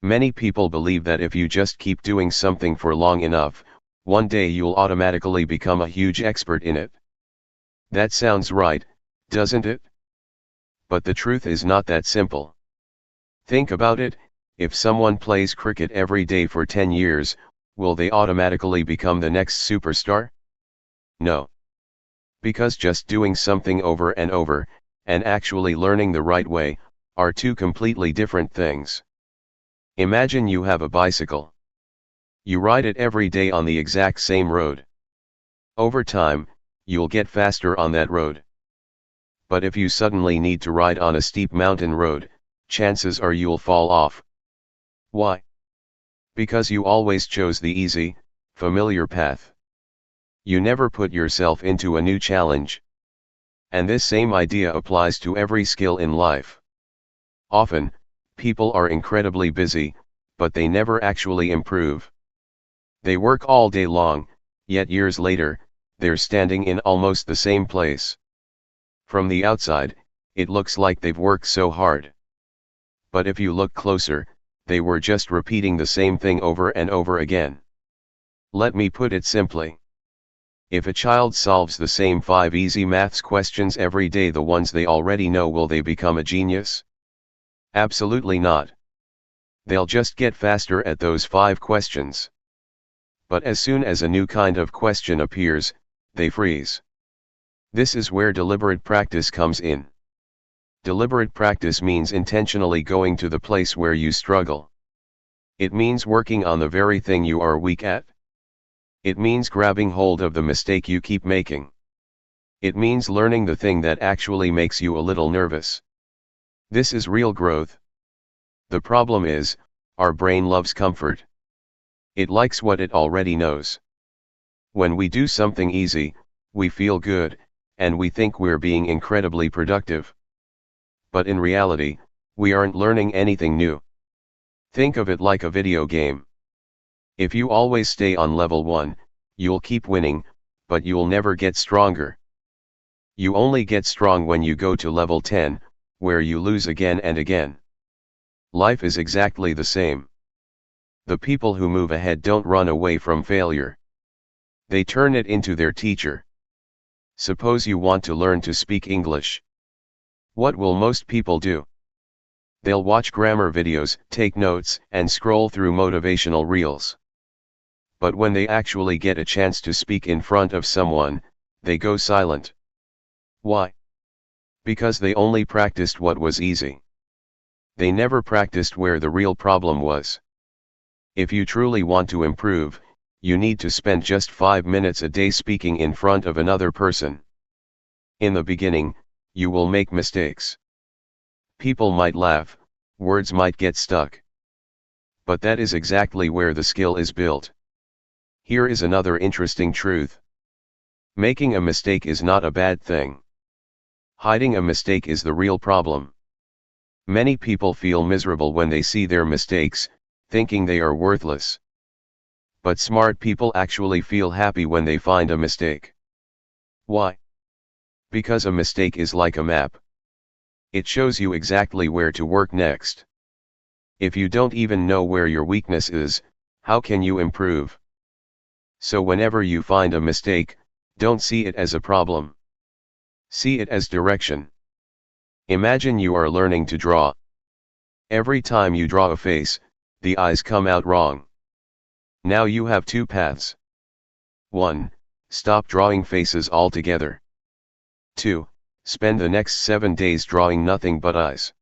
Many people believe that if you just keep doing something for long enough, one day you'll automatically become a huge expert in it. That sounds right, doesn't it? But the truth is not that simple. Think about it, if someone plays cricket every day for 10 years, will they automatically become the next superstar? No. Because just doing something over and over, and actually learning the right way, are two completely different things. Imagine you have a bicycle. You ride it every day on the exact same road. Over time, you'll get faster on that road. But if you suddenly need to ride on a steep mountain road, chances are you'll fall off. Why? Because you always chose the easy, familiar path. You never put yourself into a new challenge. And this same idea applies to every skill in life. Often, people are incredibly busy, but they never actually improve. They work all day long, yet years later, they're standing in almost the same place. From the outside, it looks like they've worked so hard. But if you look closer, they were just repeating the same thing over and over again. Let me put it simply. If a child solves the same 5 easy maths questions every day, the ones they already know, will they become a genius? Absolutely not. They'll just get faster at those 5 questions. But as soon as a new kind of question appears, they freeze. This is where deliberate practice comes in. Deliberate practice means intentionally going to the place where you struggle. It means working on the very thing you are weak at. It means grabbing hold of the mistake you keep making. It means learning the thing that actually makes you a little nervous. This is real growth. The problem is, our brain loves comfort. It likes what it already knows. When we do something easy, we feel good, and we think we're being incredibly productive. But in reality, we aren't learning anything new. Think of it like a video game. If you always stay on level 1, you'll keep winning, but you'll never get stronger. You only get strong when you go to level 10, where you lose again and again. Life is exactly the same. The people who move ahead don't run away from failure. They turn it into their teacher. Suppose you want to learn to speak English. What will most people do? They'll watch grammar videos, take notes, and scroll through motivational reels. But when they actually get a chance to speak in front of someone, they go silent. Why? Because they only practiced what was easy. They never practiced where the real problem was. If you truly want to improve, you need to spend just 5 minutes a day speaking in front of another person. In the beginning, you will make mistakes. People might laugh, words might get stuck. But that is exactly where the skill is built. Here is another interesting truth. Making a mistake is not a bad thing. Hiding a mistake is the real problem. Many people feel miserable when they see their mistakes, thinking they are worthless. But smart people actually feel happy when they find a mistake. Why? Because a mistake is like a map. It shows you exactly where to work next. If you don't even know where your weakness is, how can you improve? So whenever you find a mistake, don't see it as a problem. See it as direction. Imagine you are learning to draw. Every time you draw a face, the eyes come out wrong. Now you have 2 paths. 1. Stop drawing faces altogether. 2. Spend the next 7 days drawing nothing but eyes.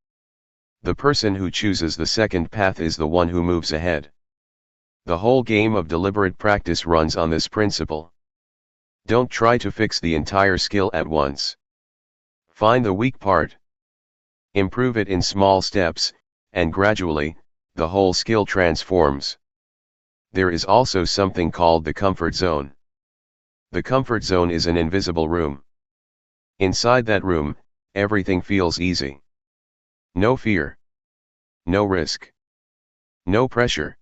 The person who chooses the second path is the one who moves ahead. The whole game of deliberate practice runs on this principle. Don't try to fix the entire skill at once. Find the weak part. Improve it in small steps, and gradually, the whole skill transforms. There is also something called the comfort zone. The comfort zone is an invisible room. Inside that room, everything feels easy. No fear. No risk. No pressure.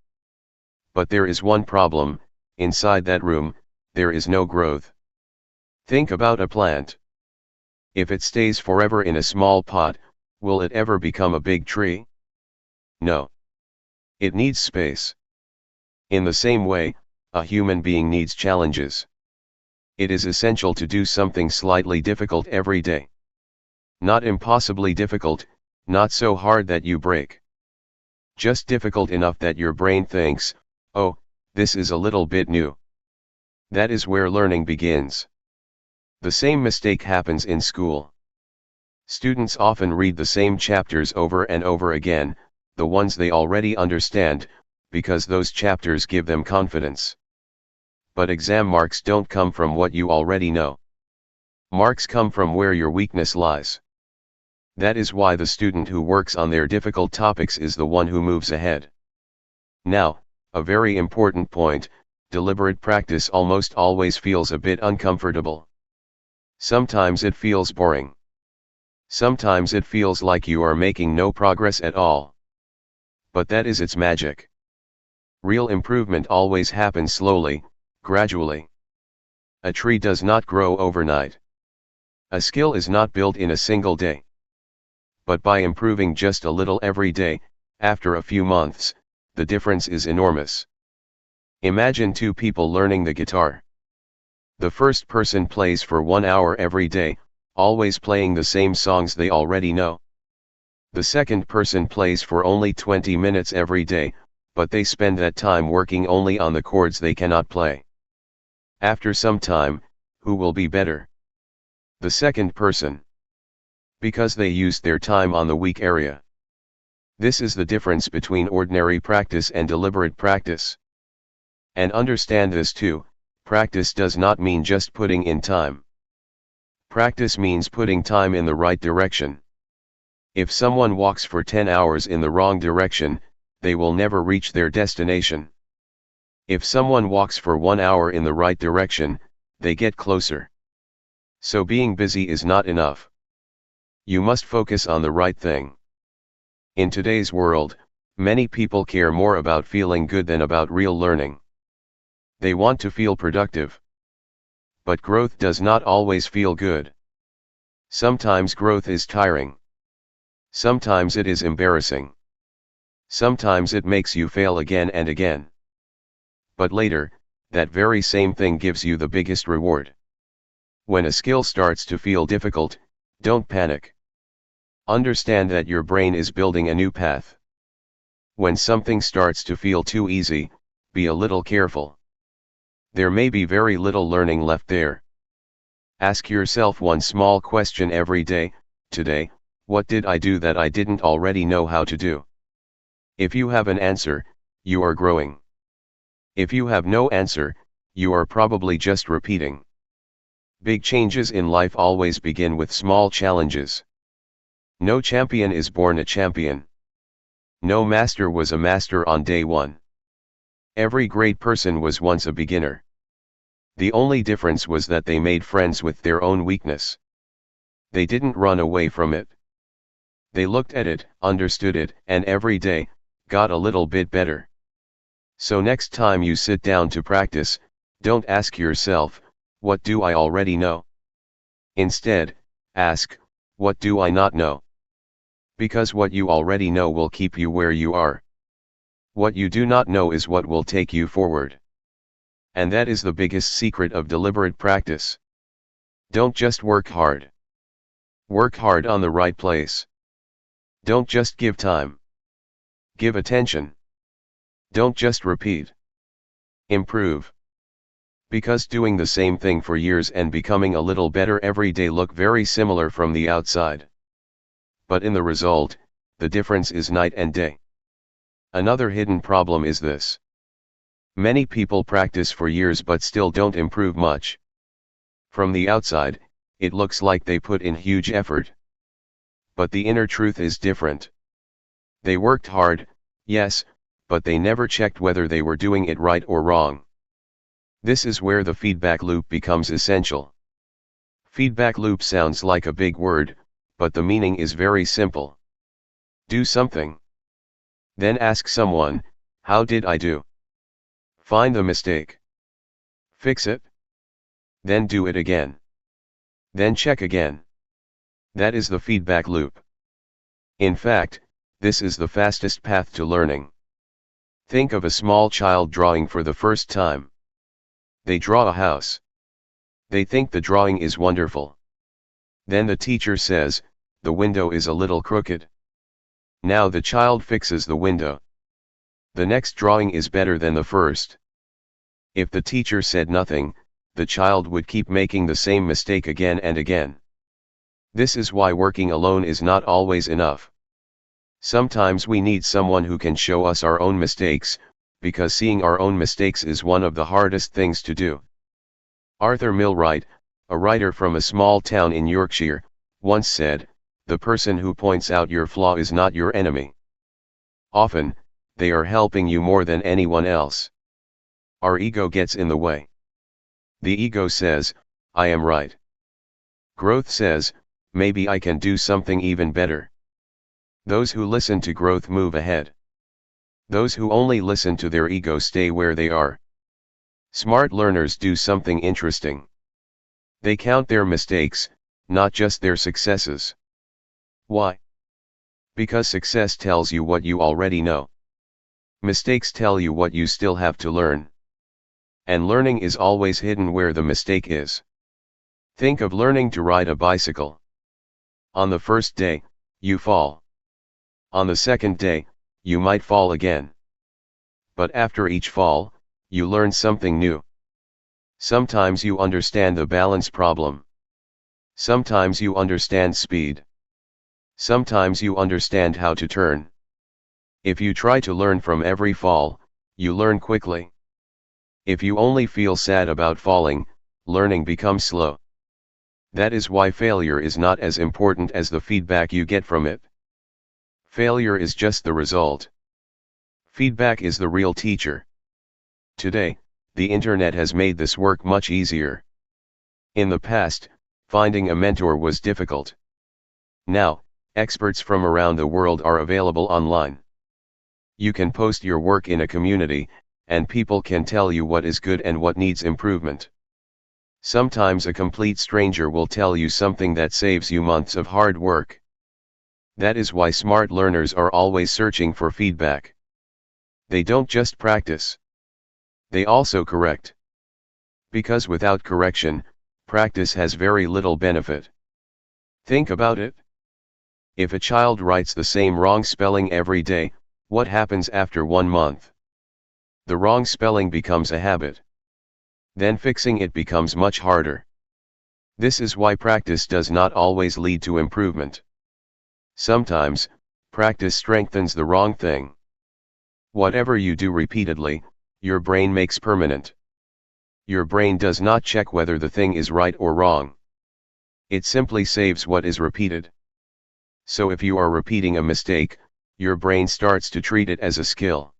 But there is one problem: inside that room, there is no growth. Think about a plant. If it stays forever in a small pot, will it ever become a big tree? No. It needs space. In the same way, a human being needs challenges. It is essential to do something slightly difficult every day. Not impossibly difficult, not so hard that you break. Just difficult enough that your brain thinks, oh, this is a little bit new. That is where learning begins. The same mistake happens in school. Students often read the same chapters over and over again, the ones they already understand, because those chapters give them confidence. But exam marks don't come from what you already know. Marks come from where your weakness lies. That is why the student who works on their difficult topics is the one who moves ahead. Now, a very important point, deliberate practice almost always feels a bit uncomfortable. Sometimes it feels boring. Sometimes it feels like you are making no progress at all. But that is its magic. Real improvement always happens slowly, gradually. A tree does not grow overnight. A skill is not built in a single day. But by improving just a little every day, after a few months, the difference is enormous. Imagine two people learning the guitar. The first person plays for 1 hour every day, always playing the same songs they already know. The second person plays for only 20 minutes every day, but they spend that time working only on the chords they cannot play. After some time, who will be better? The second person. Because they used their time on the weak area. This is the difference between ordinary practice and deliberate practice. And understand this too, practice does not mean just putting in time. Practice means putting time in the right direction. If someone walks for 10 hours in the wrong direction, they will never reach their destination. If someone walks for 1 hour in the right direction, they get closer. So being busy is not enough. You must focus on the right thing. In today's world, many people care more about feeling good than about real learning. They want to feel productive. But growth does not always feel good. Sometimes growth is tiring. Sometimes it is embarrassing. Sometimes it makes you fail again and again. But later, that very same thing gives you the biggest reward. When a skill starts to feel difficult, don't panic. Understand that your brain is building a new path. When something starts to feel too easy, be a little careful. There may be very little learning left there. Ask yourself one small question every day, today, what did I do that I didn't already know how to do? If you have an answer, you are growing. If you have no answer, you are probably just repeating. Big changes in life always begin with small challenges. No champion is born a champion. No master was a master on day one. Every great person was once a beginner. The only difference was that they made friends with their own weakness. They didn't run away from it. They looked at it, understood it, and every day, got a little bit better. So next time you sit down to practice, don't ask yourself, what do I already know? Instead, ask, what do I not know? Because what you already know will keep you where you are. What you do not know is what will take you forward. And that is the biggest secret of deliberate practice. Don't just work hard. Work hard on the right place. Don't just give time. Give attention. Don't just repeat. Improve. Because doing the same thing for years and becoming a little better every day look very similar from the outside. But in the result, the difference is night and day. Another hidden problem is this. Many people practice for years but still don't improve much. From the outside, it looks like they put in huge effort. But the inner truth is different. They worked hard, yes, but they never checked whether they were doing it right or wrong. This is where the feedback loop becomes essential. Feedback loop sounds like a big word, but the meaning is very simple. Do something. Then ask someone, how did I do? Find the mistake. Fix it. Then do it again. Then check again. That is the feedback loop. In fact, this is the fastest path to learning. Think of a small child drawing for the first time. They draw a house. They think the drawing is wonderful. Then the teacher says, "The window is a little crooked." Now the child fixes the window. The next drawing is better than the first. If the teacher said nothing, the child would keep making the same mistake again and again. This is why working alone is not always enough. Sometimes we need someone who can show us our own mistakes, because seeing our own mistakes is one of the hardest things to do. Arthur Millwright, a writer from a small town in Yorkshire, once said, "The person who points out your flaw is not your enemy. Often, they are helping you more than anyone else." Our ego gets in the way. The ego says, "I am right." Growth says, "Maybe I can do something even better." Those who listen to growth move ahead. Those who only listen to their ego stay where they are. Smart learners do something interesting. They count their mistakes, not just their successes. Why? Because success tells you what you already know. Mistakes tell you what you still have to learn. And learning is always hidden where the mistake is. Think of learning to ride a bicycle. On the first day, you fall. On the second day, you might fall again. But after each fall, you learn something new. Sometimes you understand the balance problem. Sometimes you understand speed. Sometimes you understand how to turn. If you try to learn from every fall, you learn quickly. If you only feel sad about falling, learning becomes slow. That is why failure is not as important as the feedback you get from it. Failure is just the result. Feedback is the real teacher. Today, the internet has made this work much easier. In the past, finding a mentor was difficult. Now, experts from around the world are available online. You can post your work in a community, and people can tell you what is good and what needs improvement. Sometimes a complete stranger will tell you something that saves you months of hard work. That is why smart learners are always searching for feedback. They don't just practice. They also correct. Because without correction, practice has very little benefit. Think about it. If a child writes the same wrong spelling every day, what happens after 1 month? The wrong spelling becomes a habit. Then fixing it becomes much harder. This is why practice does not always lead to improvement. Sometimes, practice strengthens the wrong thing. Whatever you do repeatedly, your brain makes permanent. Your brain does not check whether the thing is right or wrong. It simply saves what is repeated. So if you are repeating a mistake, your brain starts to treat it as a skill.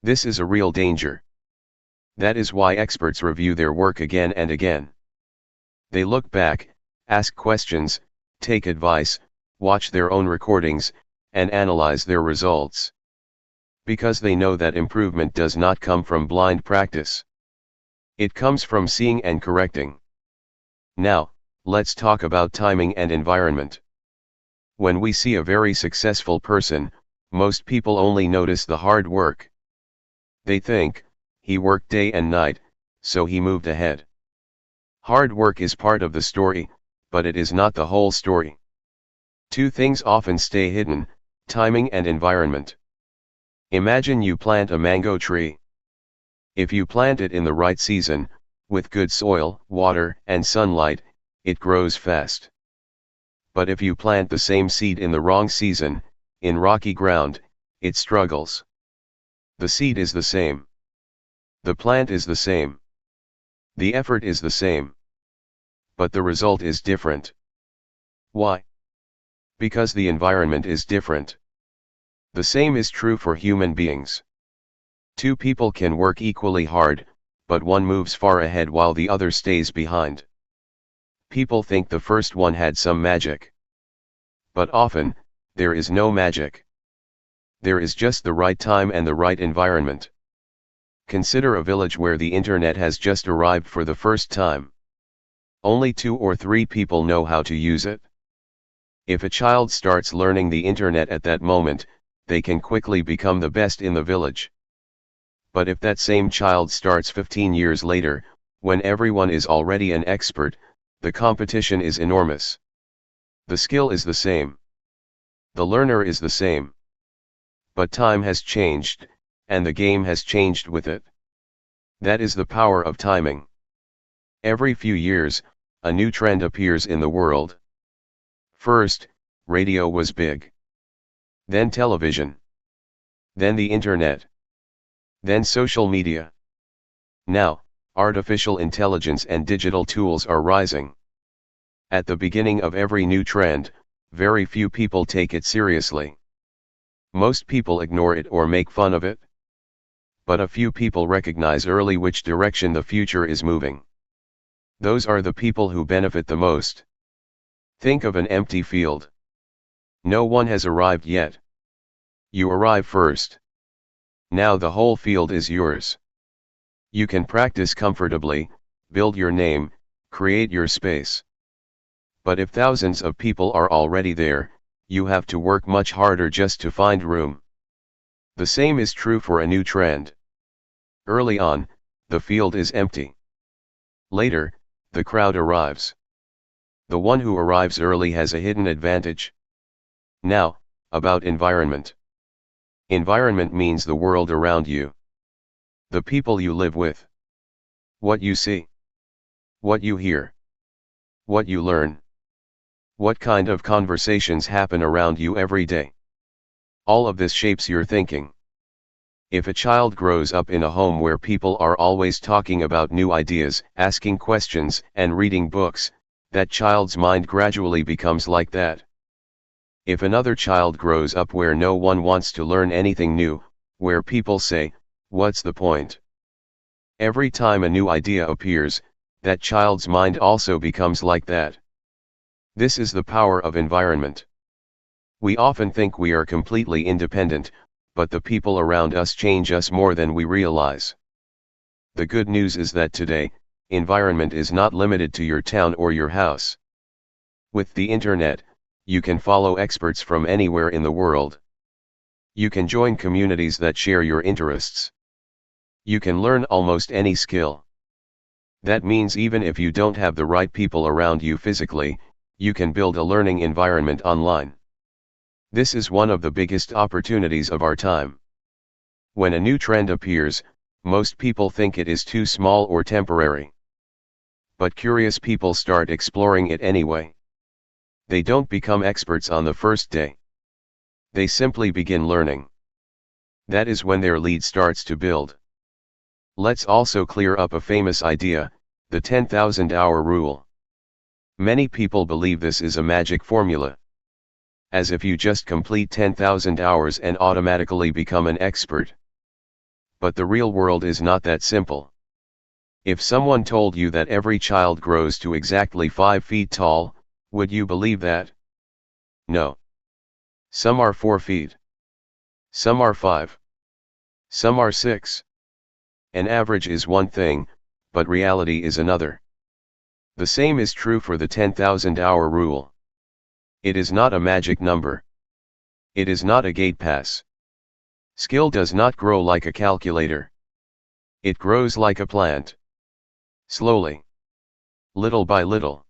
This is a real danger. That is why experts review their work again and again. They look back, ask questions, take advice, watch their own recordings, and analyze their results. Because they know that improvement does not come from blind practice. It comes from seeing and correcting. Now, let's talk about timing and environment. When we see a very successful person, most people only notice the hard work. They think, he worked day and night, so he moved ahead. Hard work is part of the story, but it is not the whole story. Two things often stay hidden: timing and environment. Imagine you plant a mango tree. If you plant it in the right season, with good soil, water, and sunlight, it grows fast. But if you plant the same seed in the wrong season, in rocky ground, it struggles. The seed is the same. The plant is the same. The effort is the same. But the result is different. Why? Because the environment is different. The same is true for human beings. Two people can work equally hard, but one moves far ahead while the other stays behind. People think the first one had some magic. But often, there is no magic. There is just the right time and the right environment. Consider a village where the internet has just arrived for the first time. Only 2 or 3 people know how to use it. If a child starts learning the internet at that moment, they can quickly become the best in the village. But if that same child starts 15 years later, when everyone is already an expert, the competition is enormous. The skill is the same. The learner is the same. But time has changed, and the game has changed with it. That is the power of timing. Every few years, a new trend appears in the world. First, radio was big. Then television. Then the internet. Then social media. Now, artificial intelligence and digital tools are rising. At the beginning of every new trend, very few people take it seriously. Most people ignore it or make fun of it. But a few people recognize early which direction the future is moving. Those are the people who benefit the most. Think of an empty field. No one has arrived yet. You arrive first. Now the whole field is yours. You can practice comfortably, build your name, create your space. But if thousands of people are already there, you have to work much harder just to find room. The same is true for a new trend. Early on, the field is empty. Later, the crowd arrives. The one who arrives early has a hidden advantage. Now, about environment. Environment means the world around you. The people you live with. What you see. What you hear. What you learn. What kind of conversations happen around you every day. All of this shapes your thinking. If a child grows up in a home where people are always talking about new ideas, asking questions, and reading books, that child's mind gradually becomes like that. If another child grows up where no one wants to learn anything new, where people say, "What's the point?" Every time a new idea appears, that child's mind also becomes like that. This is the power of environment. We often think we are completely independent, but the people around us change us more than we realize. The good news is that today, environment is not limited to your town or your house. With the internet, you can follow experts from anywhere in the world. You can join communities that share your interests. You can learn almost any skill. That means even if you don't have the right people around you physically, you can build a learning environment online. This is one of the biggest opportunities of our time. When a new trend appears, most people think it is too small or temporary. But curious people start exploring it anyway. They don't become experts on the first day. They simply begin learning. That is when their lead starts to build. Let's also clear up a famous idea, the 10,000-hour rule. Many people believe this is a magic formula. As if you just complete 10,000 hours and automatically become an expert. But the real world is not that simple. If someone told you that every child grows to exactly 5 feet tall, would you believe that? No. Some are 4 feet. Some are 5. Some are 6. An average is one thing, but reality is another. The same is true for the 10,000-hour rule. It is not a magic number. It is not a gate pass. Skill does not grow like a calculator. It grows like a plant. Slowly. Little by little.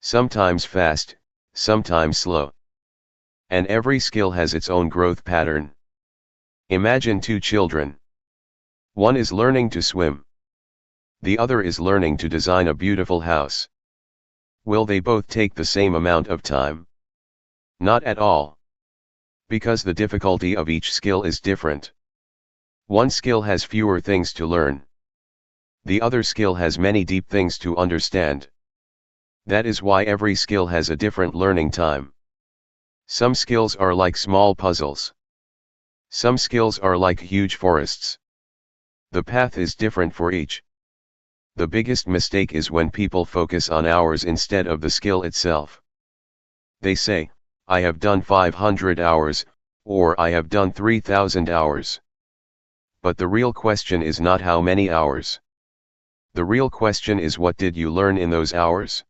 Sometimes fast, sometimes slow. And every skill has its own growth pattern. Imagine 2 children. One is learning to swim. The other is learning to design a beautiful house. Will they both take the same amount of time? Not at all. Because the difficulty of each skill is different. One skill has fewer things to learn. The other skill has many deep things to understand. That is why every skill has a different learning time. Some skills are like small puzzles. Some skills are like huge forests. The path is different for each. The biggest mistake is when people focus on hours instead of the skill itself. They say, "I have done 500 hours, or I have done 3,000 hours. But the real question is not how many hours. The real question is what did you learn in those hours?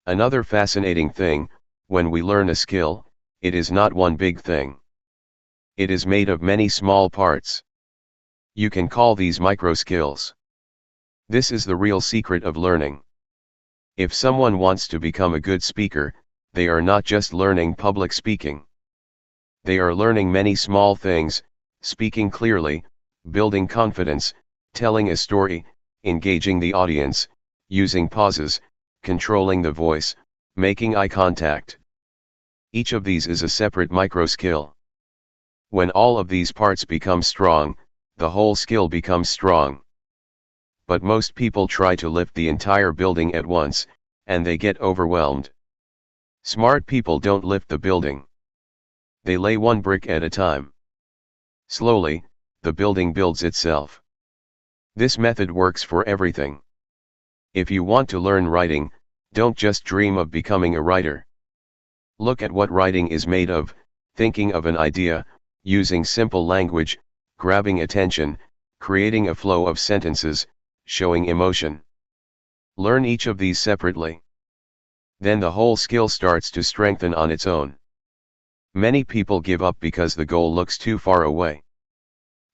Another fascinating thing, when we learn a skill, it is not one big thing. It is made of many small parts. You can call these micro skills. This is the real secret of learning. If someone wants to become a good speaker, they are not just learning public speaking. They are learning many small things: speaking clearly, building confidence, telling a story, engaging the audience, using pauses, controlling the voice, making eye contact. Each of these is a separate micro skill. When all of these parts become strong, the whole skill becomes strong. But most people try to lift the entire building at once, and they get overwhelmed. Smart people don't lift the building. They lay one brick at a time. Slowly, the building builds itself. This method works for everything. If you want to learn writing, don't just dream of becoming a writer. Look at what writing is made of: thinking of an idea, using simple language, grabbing attention, creating a flow of sentences, showing emotion. Learn each of these separately. Then the whole skill starts to strengthen on its own. Many people give up because the goal looks too far away.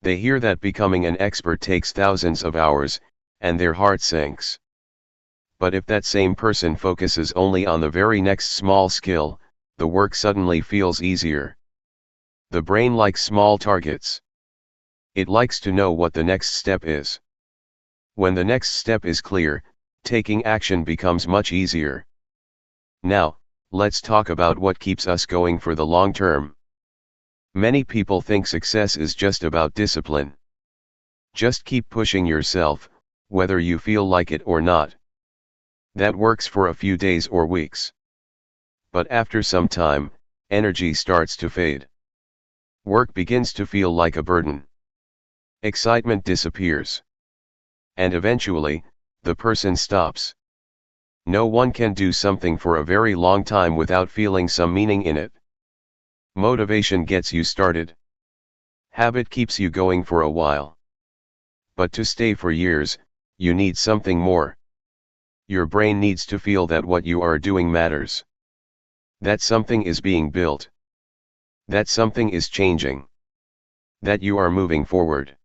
They hear that becoming an expert takes thousands of hours, and their heart sinks. But if that same person focuses only on the very next small skill, the work suddenly feels easier. The brain likes small targets. It likes to know what the next step is. When the next step is clear, taking action becomes much easier. Now, let's talk about what keeps us going for the long term. Many people think success is just about discipline. Just keep pushing yourself, whether you feel like it or not. That works for a few days or weeks. But after some time, energy starts to fade. Work begins to feel like a burden. Excitement disappears. And eventually, the person stops. No one can do something for a very long time without feeling some meaning in it. Motivation gets you started. Habit keeps you going for a while. But to stay for years, you need something more. Your brain needs to feel that what you are doing matters. That something is being built. That something is changing. That you are moving forward.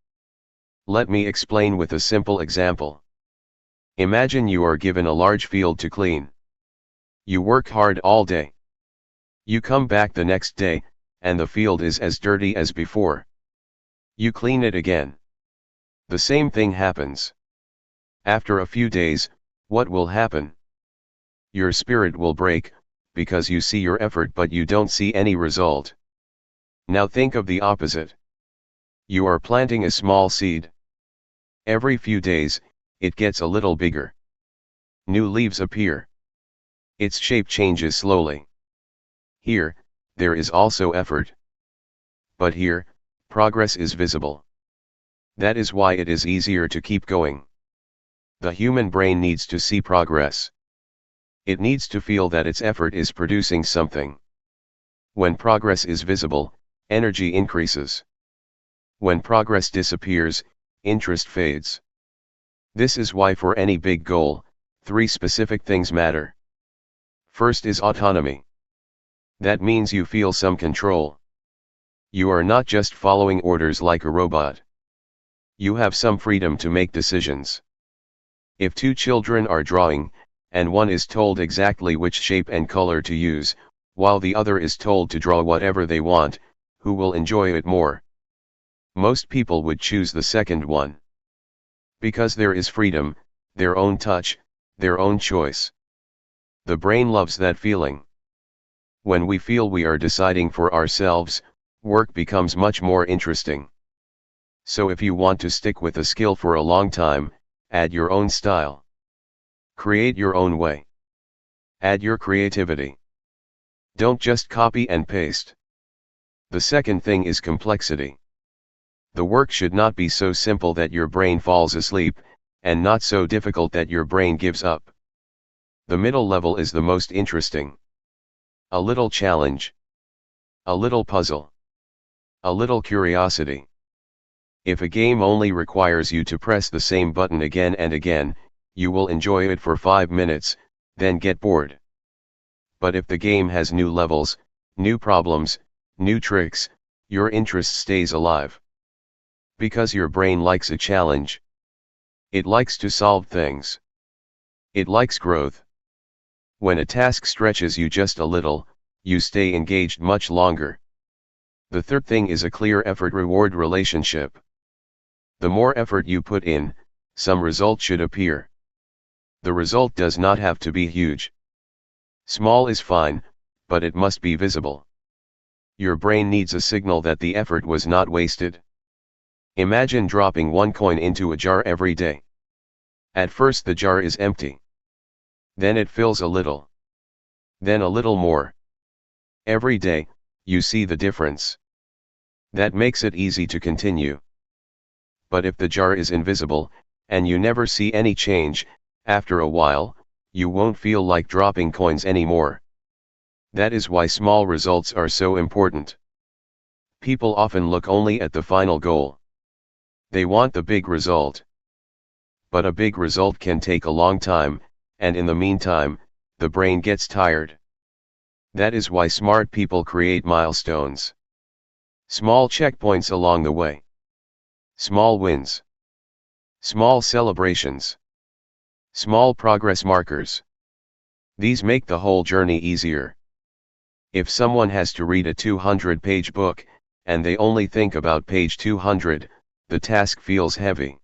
Let me explain with a simple example. Imagine you are given a large field to clean. You work hard all day. You come back the next day, and the field is as dirty as before. You clean it again. The same thing happens. After a few days, what will happen? Your spirit will break, because you see your effort but you don't see any result. Now think of the opposite. You are planting a small seed. Every few days, it gets a little bigger. New leaves appear. Its shape changes slowly. Here, there is also effort. But here, progress is visible. That is why it is easier to keep going. The human brain needs to see progress. It needs to feel that its effort is producing something. When progress is visible, energy increases. When progress disappears, interest fades. This is why for any big goal, 3 specific things matter. First is autonomy. That means you feel some control. You are not just following orders like a robot. You have some freedom to make decisions. If 2 children are drawing, and one is told exactly which shape and color to use, while the other is told to draw whatever they want, who will enjoy it more? Most people would choose the second one. Because there is freedom, their own touch, their own choice. The brain loves that feeling. When we feel we are deciding for ourselves, work becomes much more interesting. So if you want to stick with a skill for a long time, add your own style. Create your own way. Add your creativity. Don't just copy and paste. The second thing is complexity. The work should not be so simple that your brain falls asleep, and not so difficult that your brain gives up. The middle level is the most interesting. A little challenge. A little puzzle. A little curiosity. If a game only requires you to press the same button again and again, you will enjoy it for 5 minutes, then get bored. But if the game has new levels, new problems, new tricks, your interest stays alive. Because your brain likes a challenge. It likes to solve things. It likes growth. When a task stretches you just a little, you stay engaged much longer. The third thing is a clear effort-reward relationship. The more effort you put in, some result should appear. The result does not have to be huge. Small is fine, but it must be visible. Your brain needs a signal that the effort was not wasted. Imagine dropping one coin into a jar every day. At first the jar is empty. Then it fills a little. Then a little more. Every day, you see the difference. That makes it easy to continue. But if the jar is invisible, and you never see any change, after a while, you won't feel like dropping coins anymore. That is why small results are so important. People often look only at the final goal. They want the big result. But a big result can take a long time, and in the meantime, the brain gets tired. That is why smart people create milestones. Small checkpoints along the way. Small wins. Small celebrations. Small progress markers. These make the whole journey easier. If someone has to read a 200-page book, and they only think about page 200, the task feels heavy.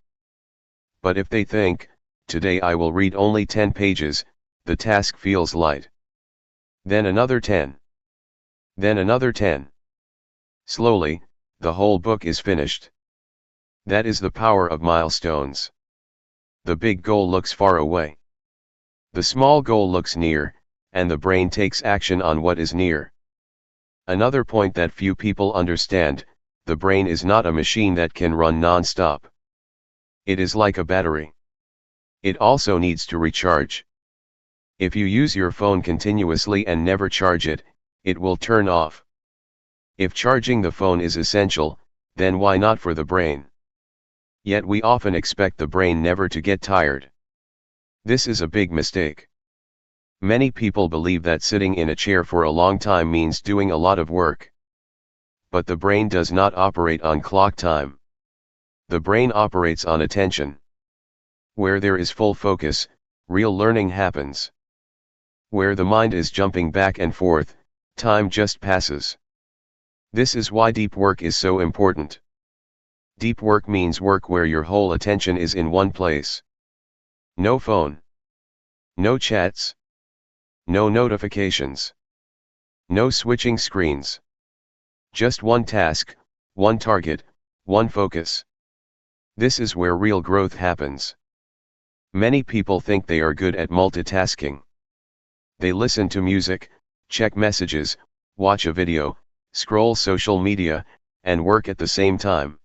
But if they think, today I will read only 10 pages, the task feels light. Then another 10. Then another 10. Slowly, the whole book is finished. That is the power of milestones. The big goal looks far away. The small goal looks near, and the brain takes action on what is near. Another point that few people understand, the brain is not a machine that can run non-stop. It is like a battery. It also needs to recharge. If you use your phone continuously and never charge it, it will turn off. If charging the phone is essential, then why not for the brain? Yet we often expect the brain never to get tired. This is a big mistake. Many people believe that sitting in a chair for a long time means doing a lot of work. But the brain does not operate on clock time. The brain operates on attention. Where there is full focus, real learning happens. Where the mind is jumping back and forth, time just passes. This is why deep work is so important. Deep work means work where your whole attention is in one place. No phone. No chats. No notifications. No switching screens. Just one task, one target, one focus. This is where real growth happens. Many people think they are good at multitasking. They listen to music, check messages, watch a video, scroll social media, and work at the same time.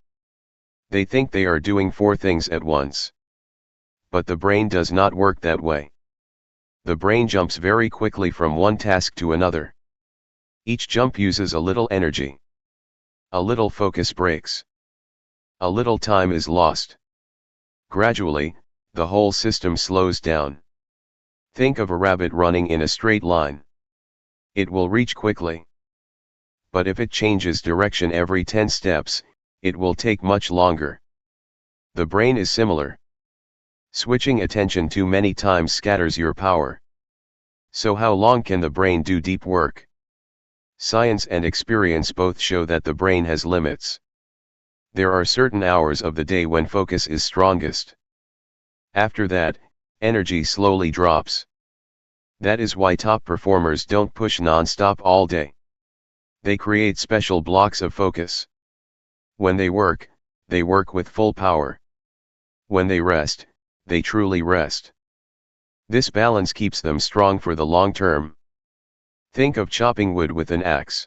They think they are doing 4 things at once. But the brain does not work that way. The brain jumps very quickly from one task to another. Each jump uses a little energy. A little focus breaks. A little time is lost. Gradually, the whole system slows down. Think of a rabbit running in a straight line. It will reach quickly. But if it changes direction every 10 steps, it will take much longer. The brain is similar. Switching attention too many times scatters your power. So how long can the brain do deep work? Science and experience both show that the brain has limits. There are certain hours of the day when focus is strongest. After that, energy slowly drops. That is why top performers don't push non-stop all day. They create special blocks of focus. When they work with full power. When they rest, they truly rest. This balance keeps them strong for the long term. Think of chopping wood with an axe.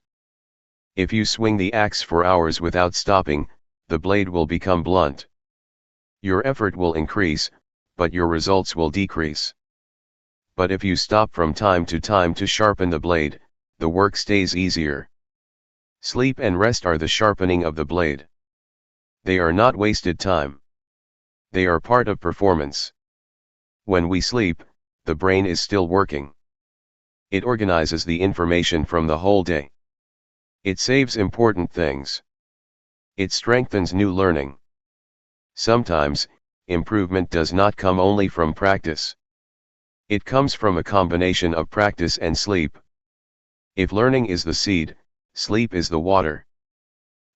If you swing the axe for hours without stopping, the blade will become blunt. Your effort will increase, but your results will decrease. But if you stop from time to sharpen the blade, the work stays easier. Sleep and rest are the sharpening of the blade. They are not wasted time. They are part of performance. When we sleep, the brain is still working. It organizes the information from the whole day. It saves important things. It strengthens new learning. Sometimes, improvement does not come only from practice. It comes from a combination of practice and sleep. If learning is the seed, sleep is the water.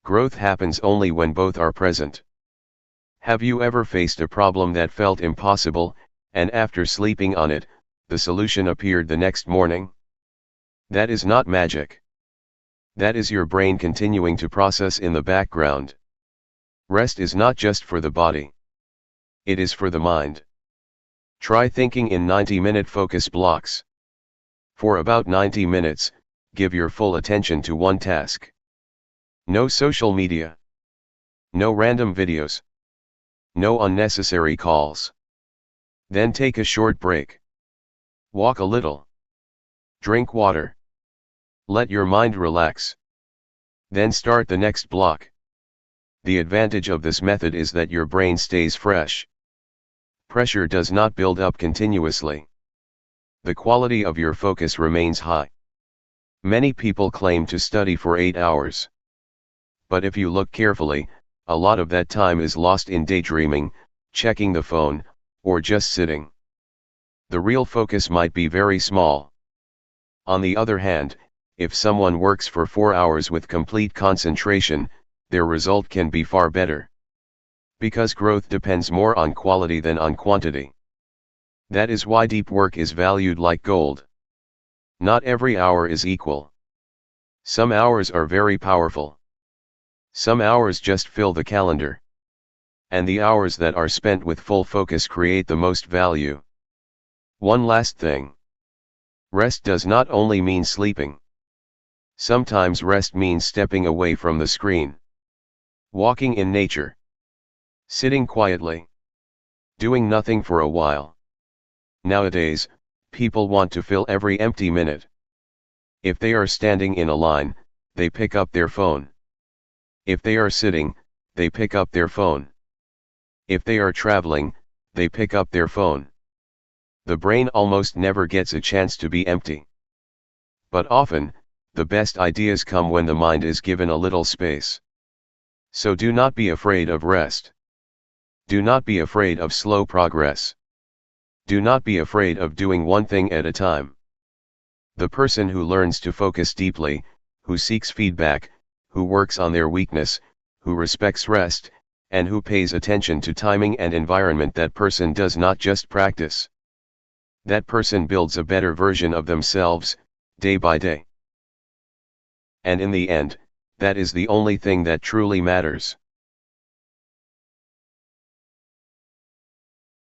Growth happens only when both are present. Have you ever faced a problem that felt impossible, and after sleeping on it, the solution appeared the next morning? That is not magic. That is your brain continuing to process in the background. Rest is not just for the body. It is for the mind. Try thinking in 90-minute focus blocks. For about 90 minutes, give your full attention to one task. No social media. No random videos. No unnecessary calls. Then take a short break. Walk a little. Drink water. Let your mind relax. Then start the next block. The advantage of this method is that your brain stays fresh. Pressure does not build up continuously. The quality of your focus remains high. Many people claim to study for 8 hours. But if you look carefully, a lot of that time is lost in daydreaming, checking the phone, or just sitting. The real focus might be very small. On the other hand, if someone works for 4 hours with complete concentration, their result can be far better. Because growth depends more on quality than on quantity. That is why deep work is valued like gold. Not every hour is equal. Some hours are very powerful. Some hours just fill the calendar. And the hours that are spent with full focus create the most value. One last thing. Rest does not only mean sleeping. Sometimes rest means stepping away from the screen. Walking in nature. Sitting quietly. Doing nothing for a while. Nowadays, people want to fill every empty minute. If they are standing in a line, they pick up their phone. If they are sitting, they pick up their phone. If they are traveling, they pick up their phone. The brain almost never gets a chance to be empty. But often, the best ideas come when the mind is given a little space. So do not be afraid of rest. Do not be afraid of slow progress. Do not be afraid of doing one thing at a time. The person who learns to focus deeply, who seeks feedback, who works on their weakness, who respects rest, and who pays attention to timing and environment, that person does not just practice. That person builds a better version of themselves, day by day. And in the end, that is the only thing that truly matters.